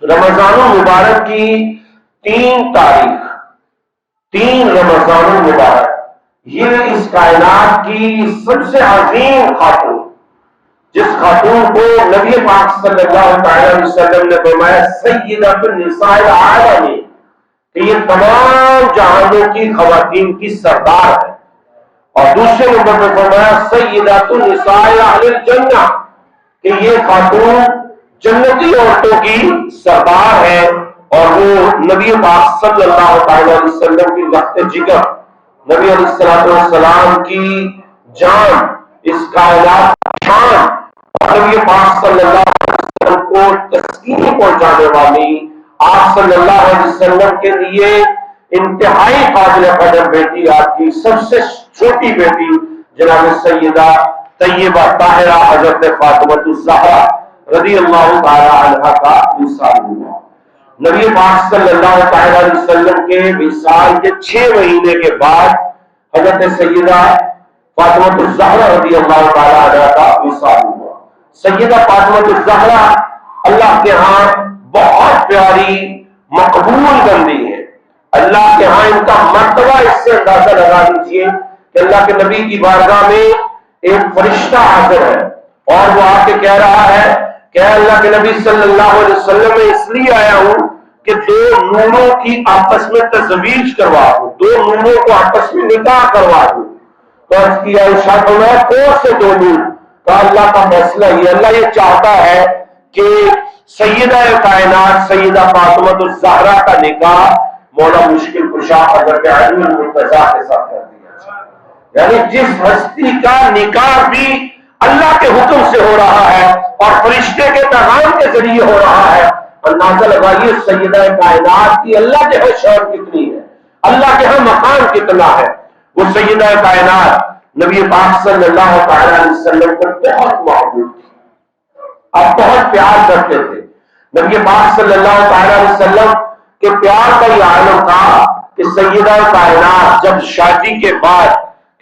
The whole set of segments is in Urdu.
رمضان المبارک کی 3 تاریخ، 3 رمضان المبارک، یہ اس کائنات کی سب سے عظیم خاتون، جس خاتون کو نبی پاک صلی اللہ علیہ وسلم نے فرمایا سیدۃ النساء العالمین، کہ یہ تمام جہانوں کی خواتین کی سردار ہے، اور دوسرے نمبر پر فرمایا سیدۃ النساء اہل الجنہ، کہ یہ خاتون جنتی عورتوں کی سردار ہے، اور وہ نبی پاک صلی اللہ علیہ وسلم کی لخت جگر، نبی علیہ السلام کی جان، اس کائنات کی شان، اور نبی پاک صلی اللہ علیہ وسلم کو تسکین پہنچانے والی، آپ صلی اللہ علیہ وسلم کے لیے انتہائی قابل قدر بیٹی، آپ کی سب سے چھوٹی بیٹی جناب سیدہ طیبہ طاہرہ حضرت فاطمہ الزہرا رضی اللہ تعالی عنہا کا وصال ہوا۔ نبی پاک صلی اللہ تعالی علیہ وسلم کے وصال کے 6 مہینے کے بعد حضرت سیدہ فاطمہ الزہرا رضی اللہ تعالی عنہا کا وصال ہوا۔ سیدہ فاطمہ الزہرا اللہ کے ہاں بہت پیاری مقبول بندی ہے، اللہ کے ہاں ان کا مرتبہ اس سے اندازہ لگا دیجیے کہ اللہ کے نبی کی بارگاہ میں ایک فرشتہ حاضر ہے، اور وہ آ کے کہہ رہا ہے کہ اللہ کے نبی صلی اللہ علیہ وسلم میں اس لیے آیا ہوں کہ 2 نوروں کی آپس میں تزویج کروا دوں، 2 نوروں کو آپس میں نکاح کروا دوں۔ تو عرض کیا ارشاد فرمایا کون سے 2 نور؟ کہا اللہ کا فیصلہ یہ، اللہ یہ چاہتا ہے کہ سیدہ کائنات سیدہ فاطمہ الزہرا کا نکاح مولا مشکل کشا حضرت علی المرتضیٰ کے ساتھ کر دیا جائے، یعنی جس ہستی کا نکاح بھی اللہ کے حکم سے ہو رہا ہے اور فرشتے کے پیغام کے ذریعے ہو رہا ہے، اندازہ لگائیے سیدہ کائنات کی اللہ کے ہاں شان کتنی ہے، اللہ کے ہاں مقام کتنا ہے۔ وہ سیدہ کائنات نبی پاک صلی اللہ تعالی علیہ وسلم کو بہت محبوب تھی، آپ بہت پیار کرتے تھے۔ نبی پاک صلی اللہ تعالی علیہ وسلم کے پیار کا یہ عالم تھا کہ سیدہ کائنات جب شادی کے بعد،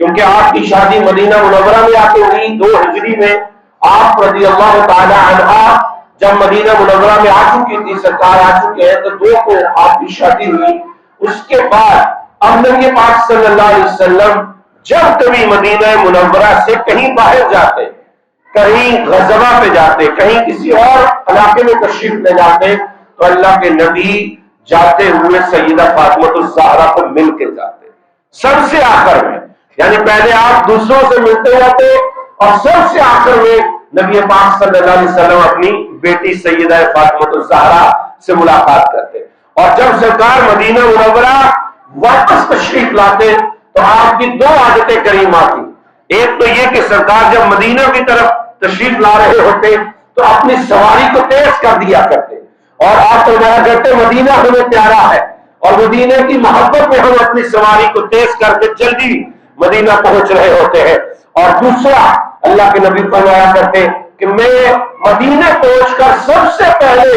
کیونکہ آپ کی شادی مدینہ منورہ میں آ کے ہوئی 2 ہجری میں، آپ رضی اللہ تعالی عنہ جب مدینہ منورہ میں آ چکی تھی، سرکار آ چکے ہیں، تو 2 کو آپ کی شادی ہوئی۔ اس کے بعد اب نبی پاک صلی اللہ علیہ وسلم جب کبھی مدینہ منورہ سے کہیں باہر جاتے، کہیں غزوہ پہ جاتے، کہیں کسی اور علاقے میں تشریف لے جاتے، تو اللہ کے نبی جاتے ہوئے سیدہ فاطمہ الزہرا کو مل کے جاتے، سب سے آخر میں، یعنی پہلے آپ دوسروں سے ملتے جاتے اور سب سے آخر میں نبی پاک صلی اللہ علیہ وسلم اپنی بیٹی سیدہ فاطمہ الزہرا سے ملاقات کرتے، اور جب سرکار مدینہ منورہ واپس تشریف لاتے تو آپ کی 2 عادتیں کریمہ تھی۔ ایک تو یہ کہ سرکار جب مدینہ کی طرف تشریف لا رہے ہوتے تو اپنی سواری کو تیز کر دیا کرتے، اور آپ فرمایا کرتے مدینہ ہمیں پیارا ہے، اور مدینہ کی محبت میں ہم اپنی سواری کو تیز کر کے جلدی مدینہ پہنچ رہے ہوتے ہیں۔ اور دوسرا اللہ کے نبی فرمایا کرتے کہ میں مدینہ پہنچ کر سب سے پہلے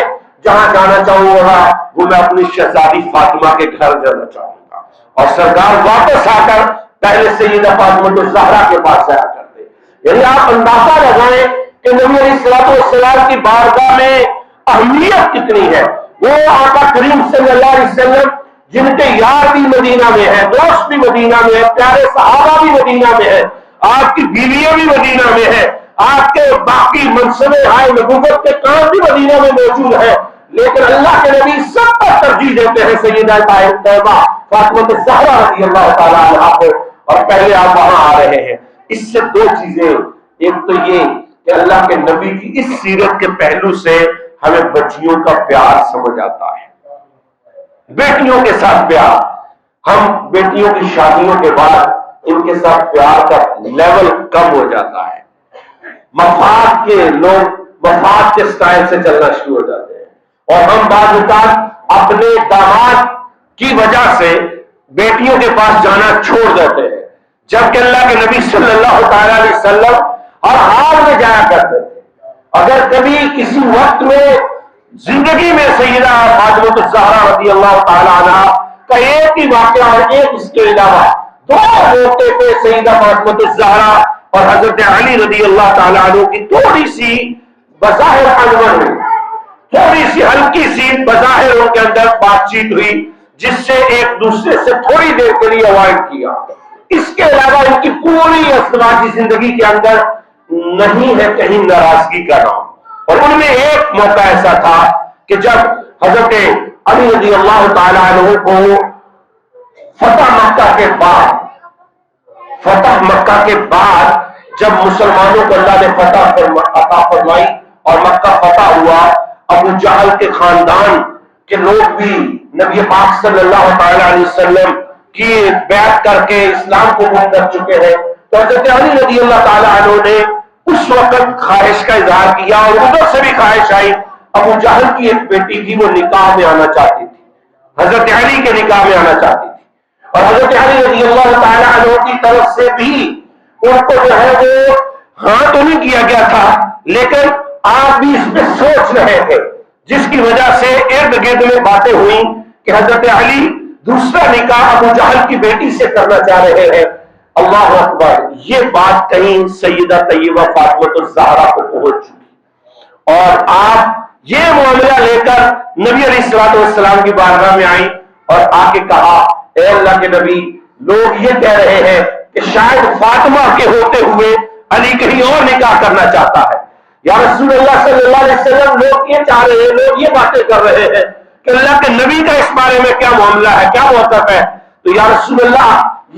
جہاں جانا چاہوں گا وہ میں اپنی شہزادی فاطمہ کے گھر جانا چاہوں گا، اور سرکار واپس آ کر پہلے سیدہ فاطمہ الزہرا کے پاس آیا کرتے۔ یعنی آپ اندازہ لگائیں کہ نبی علیہ السلام کی بارگاہ میں اہمیت کتنی ہے۔ وہ آقا کریم صلی اللہ علیہ وسلم جن کے یار بھی مدینہ میں ہے، دوست بھی مدینہ میں ہے، پیارے صحابہ بھی مدینہ میں ہے، آپ کی بیویاں بھی مدینہ میں ہے، آپ کے باقی منصبے ہائے نبوت کے کام بھی مدینہ میں موجود ہے، لیکن اللہ کے نبی سب پر ترجیح دیتے ہیں سیدہ طیبہ فاطمہ الزہرا رضی اللہ تعالی عنہا کو، اور پہلے آپ وہاں آ رہے ہیں۔ اس سے 2 چیزیں، ایک تو یہ کہ اللہ کے نبی کی اس سیرت کے پہلو سے ہمیں بچیوں کا پیار سمجھ آتا ہے، بیٹیوں کے ساتھ پیار۔ ہم بیٹیوں کی شادیوں کے بعد ان کے ساتھ پیار کا لیول کم ہو جاتا ہے، مفاد کے لوگ مفاد کے سٹائل سے چلنا شروع ہو جاتے ہیں، اور ہم بعض اوقات اپنے داماد کی وجہ سے بیٹیوں کے پاس جانا چھوڑ دیتے ہیں، جبکہ اللہ کے نبی صلی اللہ تعالی علیہ وسلم ہر حال میں جایا کرتے تھے۔ اگر کبھی کسی وقت میں زندگی میں سیدہ فاطمہ الزہرا رضی اللہ تعالی عنہا کا ایک ہی واقعہ اور ایک اس کے علاوہ 2 موقع پہ سیدہ فاطمہ الزہرا اور حضرت علی رضی اللہ تعالی عنہ کی تھوڑی سی بظاہر انور میں تھوڑی سی ہلکی سی بظاہر ان کے اندر بات چیت ہوئی جس سے ایک دوسرے سے تھوڑی دیر کے لیے اوائڈ کیا. اس کے علاوہ ان کی پوری ازدواجی زندگی کے اندر نہیں ہے کہیں ناراضگی کا نام. اور ان میں ایک موقع ایسا تھا کہ جب حضرت علی رضی اللہ تعالی عنہ کو فتح مکہ کے بعد جب مسلمانوں کو اللہ نے فتح عطا فرمائی اور مکہ فتح ہوا، ابو جہل کے خاندان کے لوگ بھی نبی پاک صلی اللہ تعالی علیہ وسلم کی بیعت کر کے اسلام کو قبول کر چکے ہیں. تو حضرت علی رضی اللہ تعالی عنہ نے اس وقت خواہش کا اظہار کیا اور ادھر سے بھی خواہش آئی. ابو جہل کی ایک بیٹی تھی، وہ نکاح میں آنا چاہتی تھی، حضرت علی کے نکاح میں آنا چاہتی تھی. اور حضرت علی رضی اللہ تعالی عنہ کی طرف سے بھی ان کو جو ہے وہ ہاں تو نہیں کیا گیا تھا، لیکن آپ بھی اس میں سوچ رہے تھے، جس کی وجہ سے ارد گرد میں باتیں ہوئی کہ حضرت علی دوسرا نکاح ابو جہل کی بیٹی سے کرنا چاہ رہے ہیں. اللہ اکبر. یہ بات کہیں سیدہ طیبہ فاطمہ الزہرا کو پہنچ چکی اور آپ یہ معاملہ لے کر نبی علیہ الصلوۃ والسلام کی بارگاہ میں آئی اور آ کے کہا، اے اللہ کے نبی، لوگ یہ کہہ رہے ہیں کہ شاید فاطمہ کے ہوتے ہوئے علی کہیں اور نکاح کرنا چاہتا ہے. یا رسول اللہ صلی اللہ علیہ وسلم، لوگ یہ چاہ رہے ہیں، لوگ یہ باتیں کر رہے ہیں کہ اللہ کے نبی کا اس بارے میں کیا معاملہ ہے، کیا موقف ہے. تو یا رسول اللہ،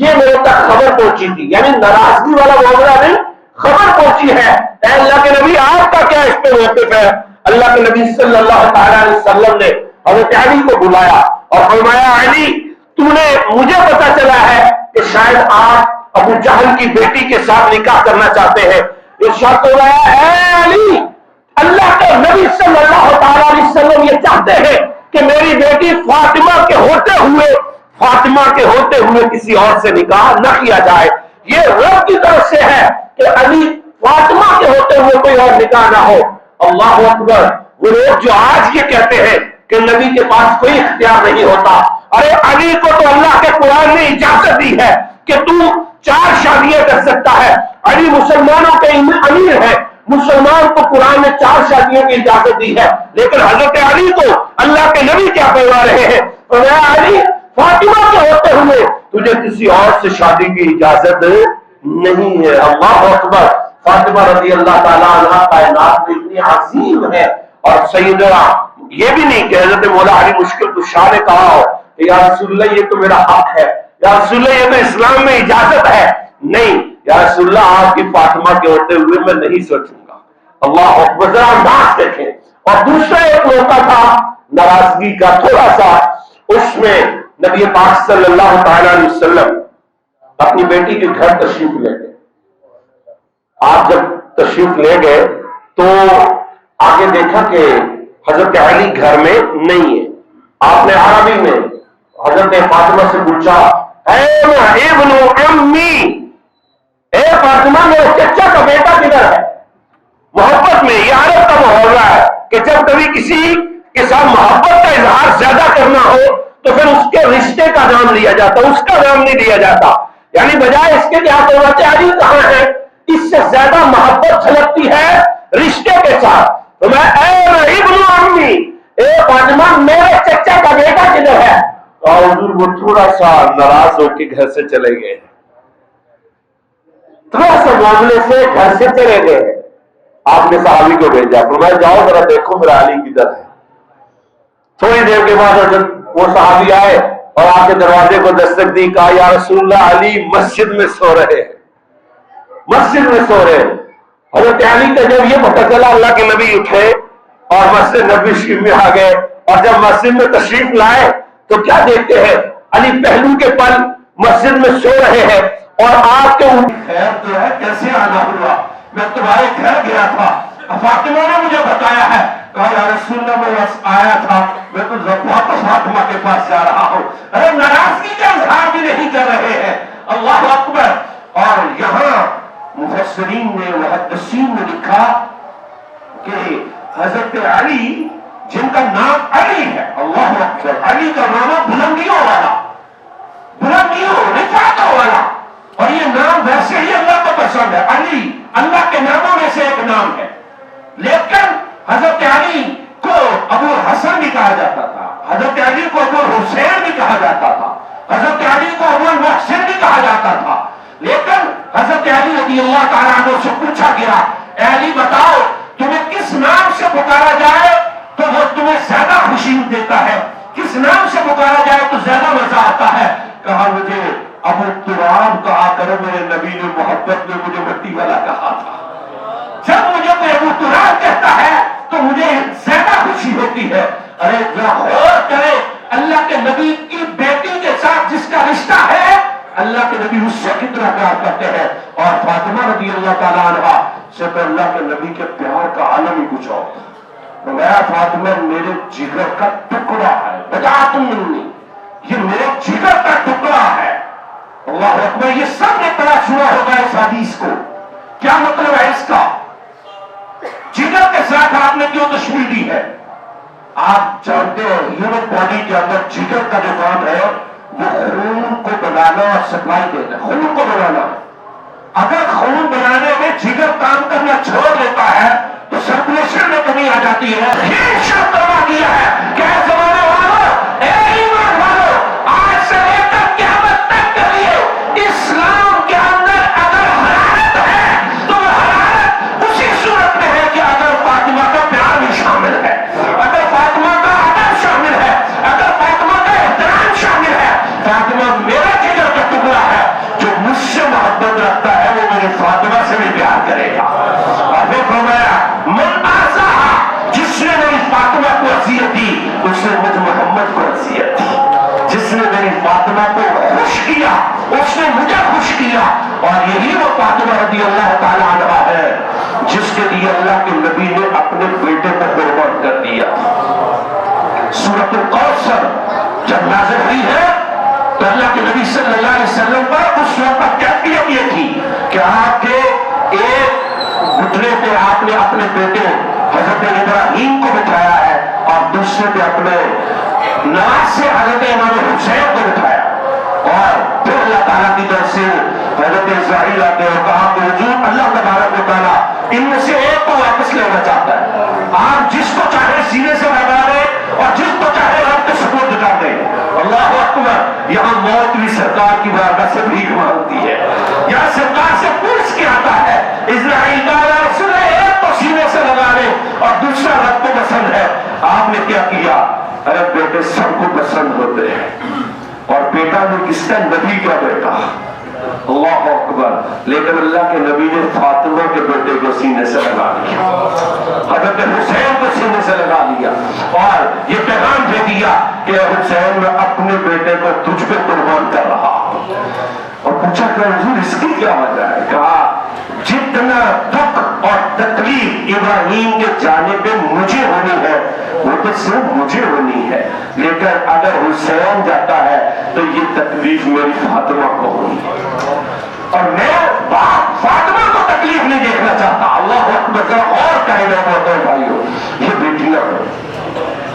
یہ میرے تک خبر پہنچی تھی، یعنی ناراضگی والا معاملہ نہیں، خبر پہنچی ہے. اے اللہ کے نبی، آپ کا کیا اس پہ موقف ہے؟ اللہ کے نبی صلی اللہ تعالی علیہ وسلم نے حضرت علی کو بلایا اور فرمایا، علی، تو نے مجھے پتا چلا ہے کہ شاید آپ ابو جہل کی بیٹی کے ساتھ نکاح کرنا چاہتے ہیں. ارشاد فرمایا، اے علی، اللہ کے نبی صلی اللہ تعالی علیہ وسلم یہ چاہتے ہیں کہ میری بیٹی فاطمہ کے ہوتے ہوئے کسی اور سے نکاح نہ کیا جائے. یہ رب کی طرف سے ہے کہ علی فاطمہ کے ہوتے ہوئے کوئی اور نکاح نہ ہو. اللہ اکبر. وہ لوگ جو آج یہ کہتے ہیں کہ نبی کے پاس کوئی اختیار نہیں ہوتا، ارے علی کو تو اللہ کے قرآن نے اجازت دی ہے کہ تو 4 شادیاں کر سکتا ہے. علی مسلمانوں کے امیر ہے، مسلمان کو قرآن نے 4 شادیوں کی اجازت دی ہے، لیکن حضرت علی کو اللہ کے نبی کیا فرما رہے ہیں؟ فرمایا، علی، فاطمہ کے ہوتے ہوئے تجھے کسی اور سے شادی کی اجازت نہیں ہے. اللہ اکبر. فاطمہ رضی اللہ تعالیٰ عنہ کائنات میں اتنی عظیم ہے. اور سیدنا یہ بھی نہیں کہ حضرت مولا علی مشکل کشا نے کہا ہو کہ یا رسول اللہ یہ تو میرا حق ہے، یا رسول اللہ یہ تو اسلام میں اجازت ہے. نہیں، یا رسول اللہ آپ کی فاطمہ کے ہوتے ہوئے میں نہیں سوچوں گا. اللہ اکبر. ذرا انداز دیکھیں. اور دوسرا ایک موقع تھا ناراضگی کا تھوڑا سا، اس میں نبی پاک صلی اللہ تعالی علیہ وسلم اپنی بیٹی کے گھر تشریف لے گئے. آپ جب تشریف لے گئے تو آگے دیکھا کہ حضرت علی گھر میں نہیں ہے. آپ نے عربی میں حضرت فاطمہ سے پوچھا، اے ابن امی، اے فاطمہ، میرے چچا کا بیٹا کدھر ہے؟ محبت میں یہ عرب کا محاورہ ہے کہ جب کبھی کسی کے ساتھ محبت کا اظہار زیادہ کرنا ہو تو پھر اس کے رشتے کا نام لیا جاتا، اس کا نام نہیں لیا جاتا. یعنی بجائے اس کے کہ آپ فرماتے علی کہاں ہے، اس سے زیادہ محبت جھلکتی ہے رشتے کے ساتھ. تو میں اے ابن امی، اے فاطمہ، میرے چچا کا بیٹا کدھر ہے؟ اور حضور وہ تھوڑا سا ناراض ہو کے گھر سے چلے گئے، تھوڑا سا معاملے سے گھر سے چلے گئے. آپ نے صحابی کو بھیجا، فرمایا جاؤ ذرا دیکھو میرا علی کدھر ہے. تھوڑی دیر کے بعد حضرت وہ صحابی آئے اور آپ کے دروازے کو دستک دی. کہا، یا رسول اللہ، علی مسجد میں سو رہے ہیں، مسجد میں سو رہے ہیں. حضرت علی کا جب یہ پتہ چلا، اللہ کے نبی اٹھے اور مسجد نبوی شریف میں آ گئے. اور جب مسجد میں تشریف لائے تو کیا دیکھتے ہیں؟ علی پہلو کے پل مسجد میں سو رہے ہیں اور آپ کے خیر تو ہے، کیسے آنا ہوا؟ میں تمہارے گھر گیا تھا، فاطمہ نے مجھے بتایا ہے. کہا، یا رسول اللہ، میں بس آیا تھا، میں تو واپس فاطمہ کے پاس جا رہا ہوں. ارے ناراضگی کا اظہار بھی نہیں کر رہے ہیں. اللہ اکبر. اور یہاں مفسرین نے، محدثین نے لکھا کہ حضرت علی، جن کا نام علی ہے، اللہ اکبر، علی کا نام بلندیوں والا، بلندیوں، رفعتوں والا. اور یہ نام ویسے ہی اللہ کو پسند ہے. علی اللہ کے ناموں میں سے ایک نام ہے، لیکن حضرت علی کو ابو حسن بھی کہا جاتا تھا، حضرت علی کو ابو حسین بھی کہا جاتا تھا، حضرت علی کو ابو المحسن بھی کہا جاتا تھا. لیکن حضرت علی رضی اللہ تعالیٰ عنہ سے پوچھا گیا، اے علی بتاؤ تمہیں کس نام سے پکارا جائے تو وہ تمہیں زیادہ خوشی دیتا ہے، کس نام سے پکارا جائے تو زیادہ مزہ آتا ہے؟ کہا مجھے ابو تراب کہا کرو، میرے نبی نے محبت میں مجھے مٹی والا کہا تھا. جب مجھے کوئی ابو تراب کہتا ہے تو مجھے زیادہ خوشی ہوتی ہے. ارے ذرا غور کرے، اللہ کے نبی کی بیٹی کے ساتھ جس کا رشتہ ہے اللہ کے نبی اس سے کتنا پیار کرتے ہیں. اور فاطمہ رضی اللہ تعالیٰ عنہ سے تو اللہ کے نبی کے پیار کا عالم ہی کچھ اور. میرا فاطمہ میرے جگر کا ٹکڑا ہے، بتا تم نہیں، یہ میرے جگر کا ٹکڑا ہے. اللہ اکبر. یہ سب نے بڑا سنا ہوگا اس حدیث کو. کیا مطلب ہے اس کا؟ جگر کے ساتھ آپ نے کیوں دشمنی دی ہے؟ آپ جانتے ہیں ہیومن باڈی کے اندر جگر کا جو کام ہے وہ خون کو بنانا اور سپلائی دینا، خون کو بنانا. اگر خون بنانے میں جگر کام کرنا چھوڑ دیتا ہے تو سرکولیشن میں کمی آ جاتی ہے. یہ شرط کروا دیا ہے کہ اے زمانے والوں، اے ایمان والوں، آج سے لے کر قیامت تک کے لیے اسلام کے اندر اگر حرارت ہے تو وہ حرارت اسی صورت میں ہے کہ اگر فاطمہ کا پیار بھی شامل ہے، اگر فاطمہ کا ادب شامل ہے، اگر فاطمہ کا احترام شامل ہے. فاطمہ میرا جگر کا ٹکڑا ہے، جو مجھ سے محبت رکھتا ہے وہ میری فاطمہ سے بھی پیار کرے گا. اور پھر فرمایا من آزا، جس نے میری فاطمہ کو اذیت دی اس نے مجھ محمد کو اذیت دی. جس نے میری فاطمہ کو خوش کیا اس نے مجھے خوش کیا. اور یہی وہ فاطمہ رضی اللہ تعالیٰ عنہ ہے جس کے لیے اللہ کے نبی نے اپنے بیٹے کو قربان کر دیا. سورۃ الکوثر جب نازل ہوئی ہے تو اللہ کے نبی صلی اللہ علیہ وسلم پر اس وقت کیفیت یہ تھی کہ آپ کے ایک گھٹنے پہ آپ نے اپنے بیٹے حضرت ابراہیم کو بٹھایا ہے اور دوسرے پہ اپنے نواز سے حضرت امام حسین کو بٹھایا. اور پھر اللہ تعالیٰ کی طرف سے حضرت اسرائیل آتے ہیں اور کہا کہ حضور اللہ تبارک و تعالیٰ ان میں سے ایک کو واپس لینا چاہتا ہے. آپ جس کو چاہے سینے سے لگا دیں اور جس کو چاہے آپ کے سپرد کر دیں. اللہ اکبر. یہاں موت بھی سرکار کی بارگاہ سے بھیک مانگتی ہے. یہاں سرکار سے پوچھ کے آتا ہے اسرائیل کا رسول ایک کو سینے سے لگا لے اور دوسرا رب کو پسند ہے. آپ نے کیا کیا؟ ارے بیٹے سب کو پسند ہوتے ہیں اور بیٹا بھی کس کا؟ نبی کا بیٹا. اللہ اکبر. لیکن اللہ کے نبی نے فاطمہ کے بیٹے کو سینے سے لگا لیا، حضرت حسین کو سینے سے لگا لیا اور یہ پیغام دے دیا کہ حسین میں اپنے بیٹے کو تجھ پہ قربان کر رہا. اور پوچھا کہ حضور اس کی کیا وجہ ہے؟ کہا جتنا دکھ اور تکلیف ابراہیم کے جانے پہ مجھے ہونی ہے وہ تو صرف مجھے ہونی ہے، لیکن اگر حسین جاتا ہے تو یہ تکلیف میری فاطمہ کو ہونی ہے. اور میں باپ فاطمہ کو تکلیف نہیں دیکھنا چاہتا. اللہ اکبر. ذرا اور کہنا ہوتا ہے بھائیو، یہ بیٹیاں ہیں،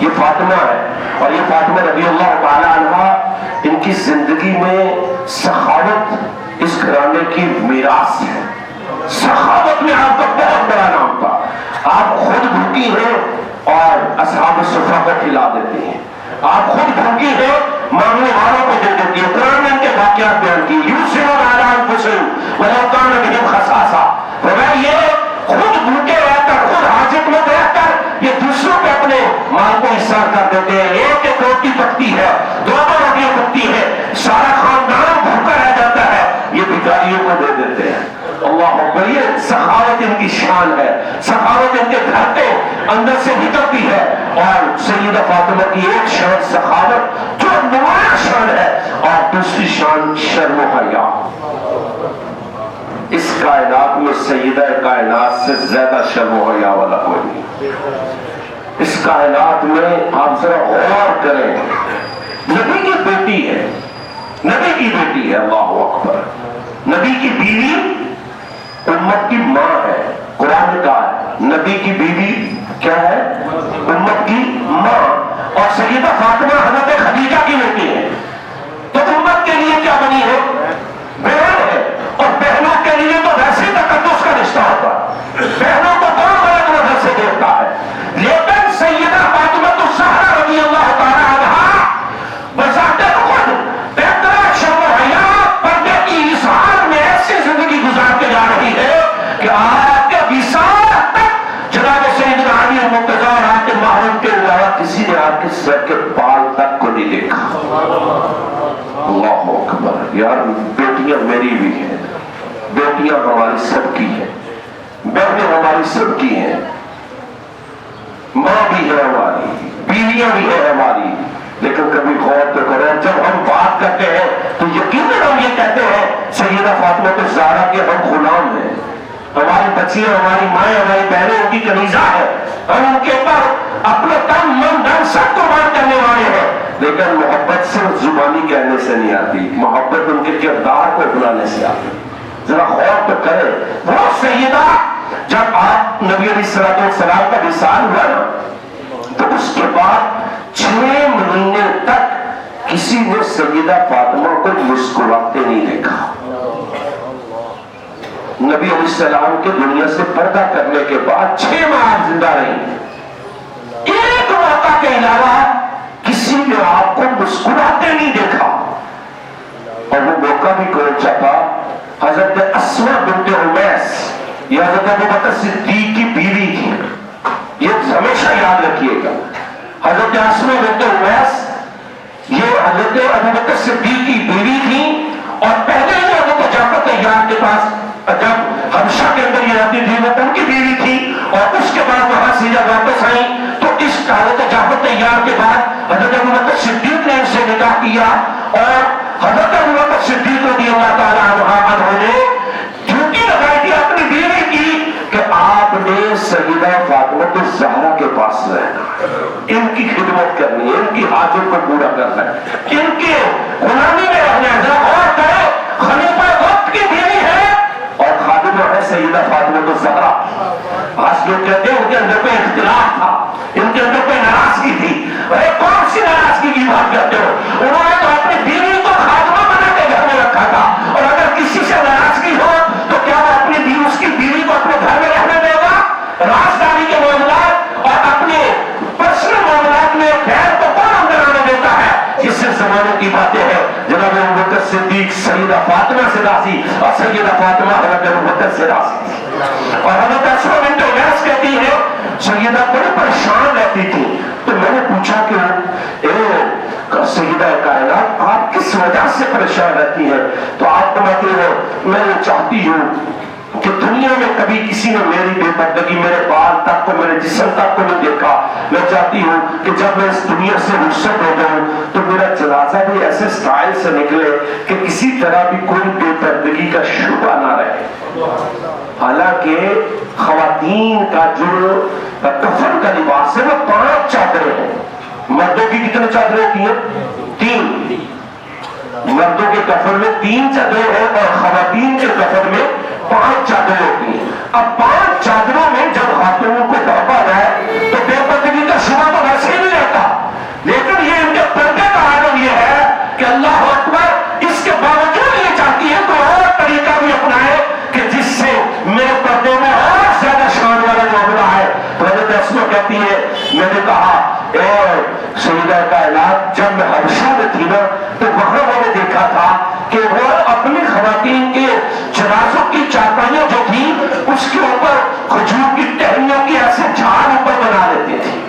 یہ فاطمہ ہے اور یہ فاطمہ رضی اللہ تعالی عنہ ان کی زندگی میں سخاوت اس گھرانے کی میراث ہے. سخاوت میں آپ کا بہت بڑا نام تھا. آپ خود بھوکی ہیں اور اصحاب الصفا کو کھلا دیتے ہیں. آپ خود بھوکی ہیں، مانگنے والوں کو دے دیتی ہیں. قرآن نے ان کے واقعات بیان کی. یوسف علی انفسہم ولو کان بہم خصاصہ. یہ خود بھوکے رہ کر، خود حاجت میں رہ کر یہ دوسروں پہ اپنے مال کو حصہ کر دیتے ہیں. ایک روٹی پکتی ہے، دو روٹیاں پکتی ہے، سارا خاندان بھوکا رہ جاتا ہے، یہ بھکاریوں کو دے دیتے ہیں. اللہ اکبر. یہ سخاوت ان کی شان ہے. سخاوت ان کے گھر کے اندر سے نکلتی ہے. اور سیدہ فاطمہ کی ایک شان سخاوت جو نمایاں شان ہے اور دوسری شان شرم و حیا. اس کائنات میں سیدہ کائنات سے زیادہ شرم و حیا والا کوئی نہیں. اس کائنات میں آپ ذرا غور کریں، نبی کی بیٹی ہے، نبی کی بیٹی ہے. اللہ اکبر. نبی کی بیوی امت کی ماں ہے. قرآن کا ہے نبی کی بیوی کیا ہے؟ امت کی ماں. اور سیدہ فاطمہ حضرت خدیجہ کی بیٹی ہے. تو امت کے لیے کیا بنی ہے؟ بہن ہے. اور بہنوں کے لیے تو ویسے تقدس کا رشتہ ہوتا ہے. بہنوں کو کون غلط نظر سے دیکھتا ہے؟ لیکن سیدہ فاطمہ کے سر کے بال تک کو نہیں دیکھا. اللہ اکبر. یار بیٹیاں میری بھی ہیں, بیٹیاں ہماری سب کی ہیں, بہنیں ہماری سب کی ہیں, ماں بھی ہے ہماری, بیویاں بھی ہے ہماری, لیکن کبھی غور تو کرو جب ہم بات کرتے ہیں تو یقیناً ہم یہ کہتے ہیں سیدہ فاطمہ الزہرا کے ہم غلام ہیں, ہماری بچیاں, ہماری مائیں, ہماری بہنیں ان کی کنیزہ ہے, ہم ان کے اوپر اپنے تن من دھن سب قربان کرنے والے ہیں. لیکن محبت صرف زبانی کہنے سے نہیں آتی, محبت ان کے کردار کو بنانے سے آتی. ذرا غور تو کرے. وہ سیدہ جب آپ نبی علیہ السلام کا وصال ہوا نا تو اس کے بعد 6 مہینے تک کسی نے سیدہ فاطمہ کو مسکراتے نہیں دیکھا. نبی علیہ السلام کے دنیا سے پردہ کرنے کے بعد 6 ماہ زندہ رہی, ایک موقع کے علاوہ کسی نے آپ کو مسکراتے نہیں دیکھا. اور وہ موقع بھی کون سا تھا؟ حضرت اسماء بنت عمیس, یہ حضرت ابوبکر صدیق کی بیوی تھی. یہ ہمیشہ یاد رکھیے گا, حضرت اسماء بنت عمیس یہ حضرت ابوبکر صدیق کی بیوی تھی. اور پہلے ہی حضرت جعفر طیار کے پاس جب حبشہ کے اندر یہ رہتی تھی وہ ان کی بیوی تھی, اور اس کے بعد وہاں سے جب واپس آئی تو اس حضرت جعفر طیار کے بعد حضرت ابوبکر صدیق نے ان سے نکاح کیا. اور حضرت ابوبکر صدیق رضی اللہ تعالیٰ عنہ نے ڈیوٹی لگائی تھی اپنی بیوی کی کہ آپ نے سیدہ فاطمہ الزہرا کے پاس رہنا, ان کی خدمت کرنی ہے, ان کی حاجت کو پورا کرنا ہے, ان کے غلامی میں رہنا ہے. اور کرے خلیفہ وقت کی بیوی ہے اور خادمہ ہے سیدہ فاطمہ الزہرا. آج لوگ کہتے ہیں ان کے اندر کوئی اختلاف تھا, ان کے اندر کوئی ناراضگی تھی. ارے کون سی ناراضگی کی بات کرتے ہو؟ انہوں نے تو اپنی بیوی کو خادمہ بنا کے گھر میں رکھا تھا, اور اگر کسی سے ناراضگی ہو تو کیا وہ اپنی بیوی, اس کی بیوی کو اپنے گھر میں رہنے دے گا؟ رازداری کے معاملات اور اپنے پرسنل معاملات میں خیر کو کون اندر آنے دیتا ہے؟ اس سے زمانے کی باتیں ہیں. جناب ابوبکر صدیق سیدہ فاطمہ سے راضی اور سیدہ فاطمہ حضرت ابوبکر سے راضی. اور حضرت اسماء بنت عمیس کہتی ہے سیدہ بڑے پریشان رہتی تھی. تو میں نے پوچھا کہ سیدہ کائنات آپ کس وجہ سے پریشان رہتی ہیں؟ تو آپ بتاتی ہو میں چاہتی ہوں کہ دنیا میں کبھی کسی نے میری بے پردگی, میرے بال تک کو, میرے جسم تک کو نہیں دیکھا. میں چاہتی ہوں کہ جب میں اس دنیا سے رخصت ہو جاؤں تو میرا جنازہ بھی ایسے سٹائل سے نکلے کہ کسی طرح بھی کوئی بے پردگی کا شبہ نہ رہے. حالانکہ خواتین کا جو کفن کا لباس ہے وہ 5 چادریں ہیں. مردوں کی کتنے چادریں ہوتی ہیں؟ 3. مردوں کے کفن میں 3 چادریں ہیں اور خواتین کے کفن میں 5 چادریں ہوتی ہیں. اب 5 چادروں میں جب خاتون کو ڈھانپا جائے تو بے پردگی کا شبہ تو ویسے ہی نہیں رہتا, لیکن یہ ان کے پردے کا عالم یہ ہے کہ اللہ اکبر, اس کے باوجود یہ چاہتی ہے تو اور طریقہ بھی اپنائے کہ جس سے میرے پردے میں اور زیادہ شان والا معاملہ ہے. تو حضرت اسماء کہتی ہے میں نے کہا اے سیدہ کائنات, جب میں حبشہ میں تھی نا تو وہاں میں نے دیکھا تھا کہ وہ اپنی خواتین کے جنازوں کی چارپائیاں جو تھی اس کے اوپر کھجور کی ٹہنیوں کی ایسے جھاڑ اوپر بنا لیتی تھی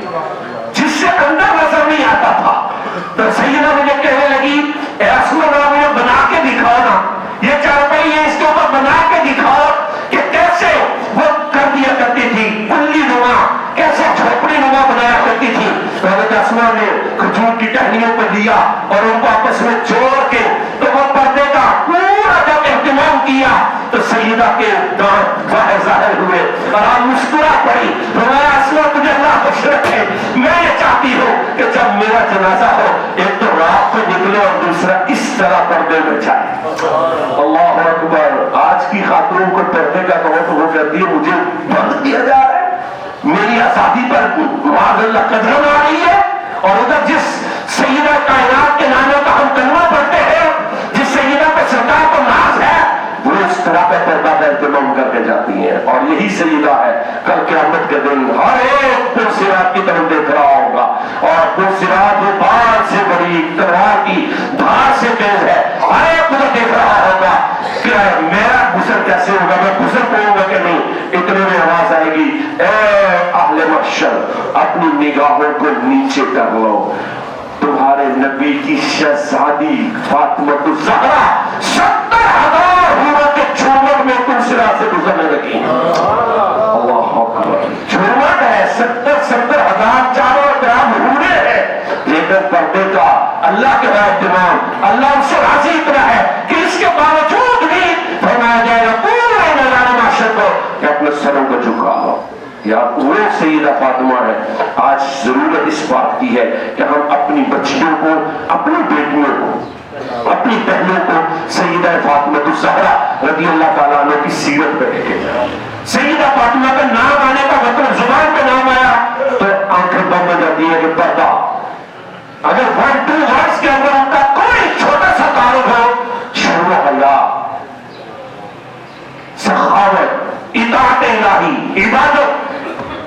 جس سے اندر نظر نہیں آتا تھا. تو سیدہ مجھے کہنے لگی اے اسماء مجھے بنا کے دکھاؤ نا, یہ چارپائی ہے اس کے اوپر بنا کے دکھاؤ کہ کیسے وہ کر دیا کرتی تھی, کلی نما, کیسے جھوپڑی نما بنایا کرتی تھی. حضرت اسماء نے کھجور کی ٹہنیوں پر لیا اور ان کو آپس میں جوڑ کے تو وہ پردے کا پورا جب اہتمام کیا تو سیدہ کے دانت باہر ظاہر ہوئے اور آپ مسکرا پڑی. فرمایا اسماء تجھے اللہ خوش رکھے, میں یہ چاہتی ہوں کہ جب میرا جنازہ ہو ایک تو رات کو نکلے اور دوسرا اس طرح پردے میں جائے. اللہ اکبر. آج کی خاتون کو پردے کا کہو تو وہ کہتی ہے مجھے بند کیا جا رہا ہے, میری آزادی پر معاذ اللہ قدغن آ رہی ہے. اور ادھر جس سیدہ کائنات کے ناموں کا ہم کلمہ پڑھتے ہیں, جس سیدہ پہ سرکار کو ناز ہے, وہ اس طرح پہ پردہ کا اہتمام کر کے جاتی ہیں. اور یہی سیدہ ہے کل قیامت کے دن ہر ایک پرصراط کی طرف دیکھ رہا ہوگا, اور پرصراط وہ بار سے بڑی تلوار کی دھار سے تیز ہے, ہر ایک ادھر دیکھ رہا ہوگا کیا ہے میرا غسل کیسے ہوگا, میں غسل کروں گا کہ نہیں. اتنے میں آواز آئے گی, اے اہل محشر اپنی نگاہوں کو نیچے کر لو, تمہارے نبی کی شہزادی فاطمہ الزہرا 70,000 حوروں کے جھومر میں تم سرا سے گزرنے لگی. اللہ اکبر, جھومر ہے 70,000 چاروں طرف حوریں ہیں, لیکن پردے کا اللہ کے اہتمام, اللہ اس سے راضی اتنا ہے کہ اس کے باوجود بھی فرمایا جائے گا پورے میدان معاشر کو کہ اپنے سروں کو جھکا لو. یا وہ سیدہ فاطمہ ہے. آج ضرورت اس بات کی ہے کہ ہم اپنی بچیوں کو, اپنی بیٹیوں کو, اپنی بہنوں کو سیدہ فاطمہ الزہرا رضی اللہ تعالیٰ عنہ کی سیرت پہ لے کے جائیں. سیدہ فاطمہ کا نام آنے کا مطلب زبان پہ نام آیا تو آنکھیں بند ہو جاتی ہے کہ پردہ. اگر 1-2 ورڈز کے اندر ان کا کوئی چھوٹا سا تعارف ہو, شرم و حیا, سخاوت, اطاعت الہی, عبادت,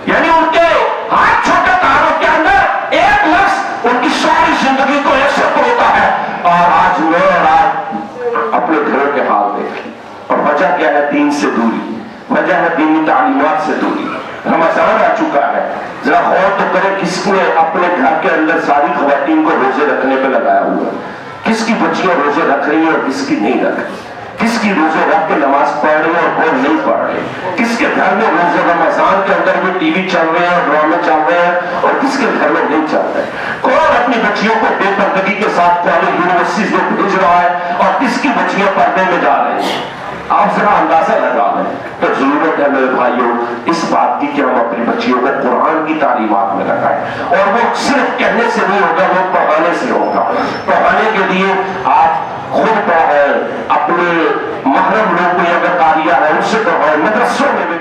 یعنی ان کے ہر چھوٹے تعارف کے اندر ایک لفظ ان کی ساری زندگی کو ایک سب ہوتا ہے. اور آج میں اور آپ اپنے گھروں کے حال دیکھیں, اور وجہ کیا ہے؟ دین سے دوری, وجہ ہے دینی تعلیمات سے دوری. رمضان آ چکا ہے, ذرا غور تو کریں کس نے اپنے گھر کے اندر ساری خواتین کو روزے رکھنے پہ لگایا ہوا ہے. کس کی بچیاں روزے رکھ رہی ہیں اور کس کی نہیں رکھ رہی, کس کی روزے رکھ کے نماز پڑھ رہی ہیں اور وہ نہیں پڑھ رہے, کس کے گھر میں روزے رمضان کے اندر بھی ٹی وی چل رہے ہیں, ڈرامے چل رہے ہیں, اور کس کے گھر میں نہیں چل رہے. کون اپنی بچیوں کو بے پردگی کے ساتھ کالج یونیورسٹیز میں بھیج رہا ہے اور کس کی بچیاں پردے میں جا رہی ہیں, آپ ذرا اندازہ لگا لیں. تو ضرورت ہے میرے بھائیوں اس بات کی کہ ہم اپنی بچیوں کو قرآن کی تعلیمات میں لگائیں, اور وہ صرف کہنے سے نہیں ہوگا, وہ پڑھانے سے ہوگا. پڑھانے کے لیے آپ خود پڑھائیں, اپنے محرم لوگ کو اگر قاریہ ہے ان سے پڑھائیں, مدرسوں میں بھی